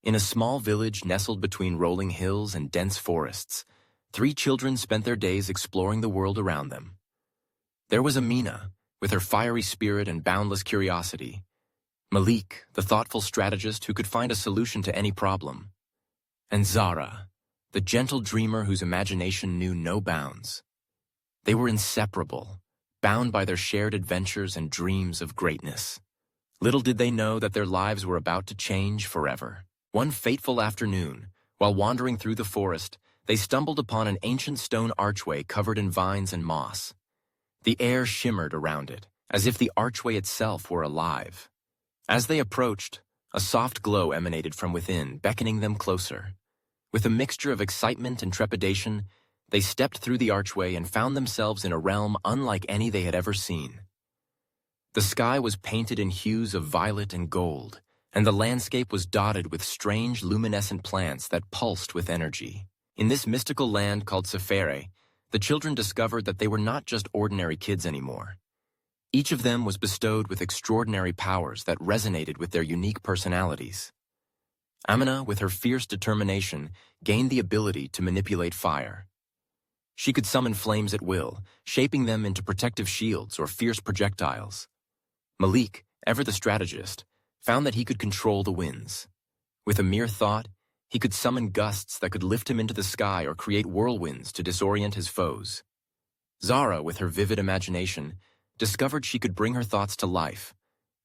In a small village nestled between rolling hills and dense forests, 3 children spent their days exploring the world around them. There was Amina, with her fiery spirit and boundless curiosity. Malik, the thoughtful strategist who could find a solution to any problem. And Zara, the gentle dreamer whose imagination knew no bounds. They were inseparable, bound by their shared adventures and dreams of greatness. Little did they know that their lives were about to change forever. One fateful afternoon, while wandering through the forest, they stumbled upon an ancient stone archway covered in vines and moss. The air shimmered around it, as if the archway itself were alive. As they approached, a soft glow emanated from within, beckoning them closer. With a mixture of excitement and trepidation, they stepped through the archway and found themselves in a realm unlike any they had ever seen. The sky was painted in hues of violet and gold, and the landscape was dotted with strange luminescent plants that pulsed with energy. In this mystical land called Sephare, the children discovered that they were not just ordinary kids anymore. Each of them was bestowed with extraordinary powers that resonated with their unique personalities. Amina, with her fierce determination, gained the ability to manipulate fire. She could summon flames at will, shaping them into protective shields or fierce projectiles. Malik, ever the strategist, found that he could control the winds. With a mere thought, he could summon gusts that could lift him into the sky or create whirlwinds to disorient his foes. Zara, with her vivid imagination, discovered she could bring her thoughts to life,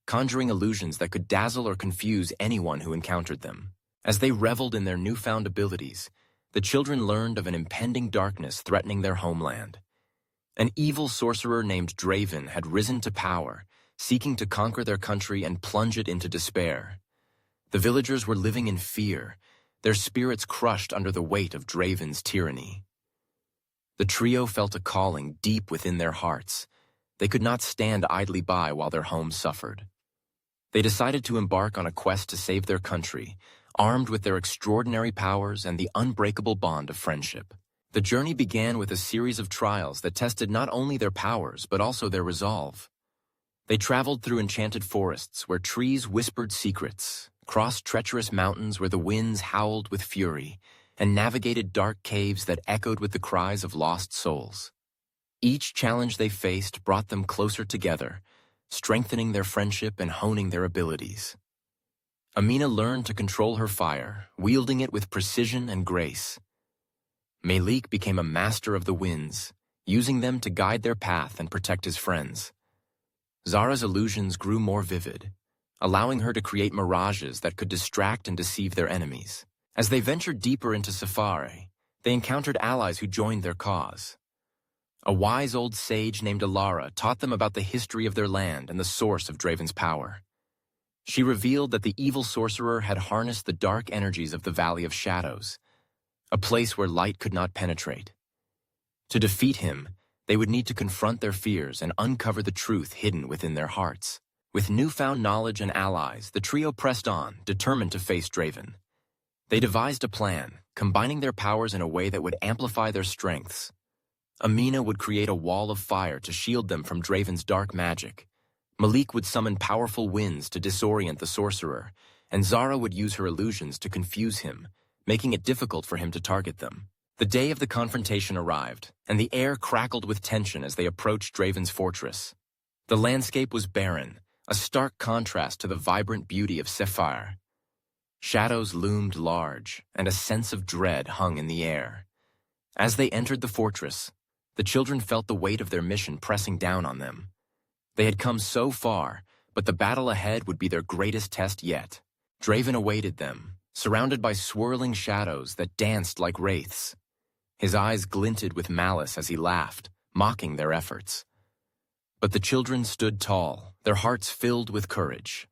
conjuring illusions that could dazzle or confuse anyone who encountered them. As they reveled in their newfound abilities, the children learned of an impending darkness threatening their homeland. An evil sorcerer named Draven had risen to power, seeking to conquer their country and plunge it into despair. The villagers were living in fear, their spirits crushed under the weight of Draven's tyranny. The trio felt a calling deep within their hearts. They could not stand idly by while their homes suffered. They decided to embark on a quest to save their country, armed with their extraordinary powers and the unbreakable bond of friendship. The journey began with a series of trials that tested not only their powers but also their resolve. They traveled through enchanted forests where trees whispered secrets, crossed treacherous mountains where the winds howled with fury, and navigated dark caves that echoed with the cries of lost souls. Each challenge they faced brought them closer together, strengthening their friendship and honing their abilities. Amina learned to control her fire, wielding it with precision and grace. Malik became a master of the winds, using them to guide their path and protect his friends. Zara's illusions grew more vivid, allowing her to create mirages that could distract and deceive their enemies. As they ventured deeper into Sephare, they encountered allies who joined their cause. A wise old sage named Alara taught them about the history of their land and the source of Draven's power. She revealed that the evil sorcerer had harnessed the dark energies of the Valley of Shadows, a place where light could not penetrate. To defeat him, they would need to confront their fears and uncover the truth hidden within their hearts. With newfound knowledge and allies, the trio pressed on, determined to face Draven. They devised a plan, combining their powers in a way that would amplify their strengths. Amina would create a wall of fire to shield them from Draven's dark magic. Malik would summon powerful winds to disorient the sorcerer, and Zara would use her illusions to confuse him, making it difficult for him to target them. The day of the confrontation arrived, and the air crackled with tension as they approached Draven's fortress. The landscape was barren, a stark contrast to the vibrant beauty of Sephare. Shadows loomed large, and a sense of dread hung in the air. As they entered the fortress, the children felt the weight of their mission pressing down on them. They had come so far, but the battle ahead would be their greatest test yet. Draven awaited them, surrounded by swirling shadows that danced like wraiths. His eyes glinted with malice as he laughed, mocking their efforts. But the children stood tall, their hearts filled with courage.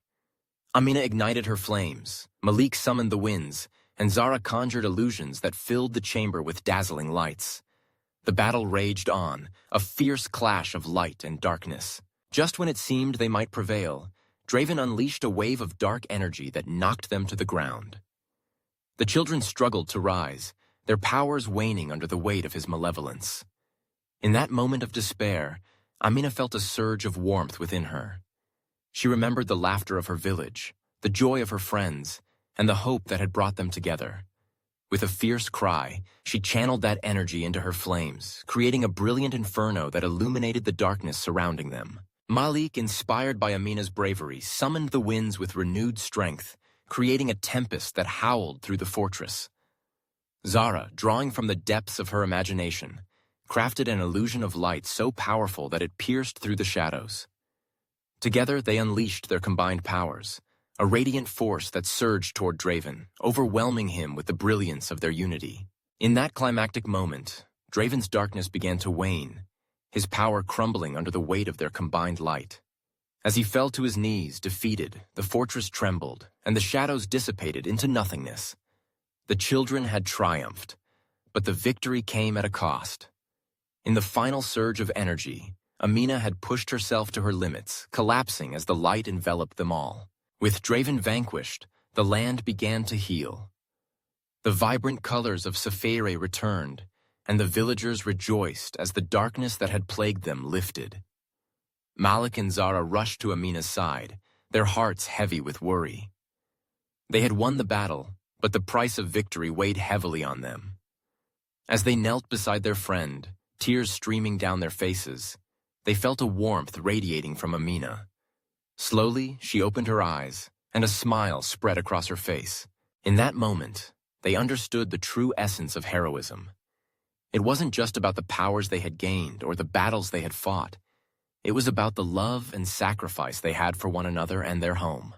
Amina ignited her flames, Malik summoned the winds, and Zara conjured illusions that filled the chamber with dazzling lights. The battle raged on, a fierce clash of light and darkness. Just when it seemed they might prevail, Draven unleashed a wave of dark energy that knocked them to the ground. The children struggled to rise, their powers waning under the weight of his malevolence. In that moment of despair, Amina felt a surge of warmth within her. She remembered the laughter of her village, the joy of her friends, and the hope that had brought them together. With a fierce cry, she channeled that energy into her flames, creating a brilliant inferno that illuminated the darkness surrounding them. Malik, inspired by Amina's bravery, summoned the winds with renewed strength, creating a tempest that howled through the fortress. Zara, drawing from the depths of her imagination, crafted an illusion of light so powerful that it pierced through the shadows. Together, they unleashed their combined powers, a radiant force that surged toward Draven, overwhelming him with the brilliance of their unity. In that climactic moment, Draven's darkness began to wane, his power crumbling under the weight of their combined light. As he fell to his knees, defeated, the fortress trembled, and the shadows dissipated into nothingness. The children had triumphed, but the victory came at a cost. In the final surge of energy, Amina had pushed herself to her limits, collapsing as the light enveloped them all. With Draven vanquished, the land began to heal. The vibrant colors of Sephare returned, and the villagers rejoiced as the darkness that had plagued them lifted. Malik and Zara rushed to Amina's side, their hearts heavy with worry. They had won the battle, but the price of victory weighed heavily on them. As they knelt beside their friend, tears streaming down their faces, they felt a warmth radiating from Amina. Slowly, she opened her eyes, and a smile spread across her face. In that moment, they understood the true essence of heroism. It wasn't just about the powers they had gained or the battles they had fought. It was about the love and sacrifice they had for one another and their home.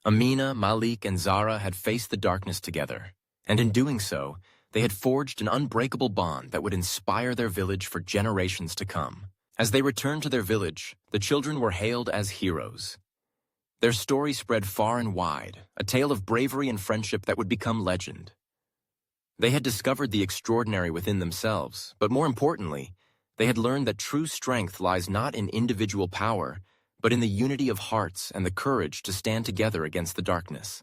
Amina, Malik, and Zara had faced the darkness together, and in doing so, they had forged an unbreakable bond that would inspire their village for generations to come. As they returned to their village, the children were hailed as heroes. Their story spread far and wide, a tale of bravery and friendship that would become legend. They had discovered the extraordinary within themselves, but more importantly, they had learned that true strength lies not in individual power, but in the unity of hearts and the courage to stand together against the darkness.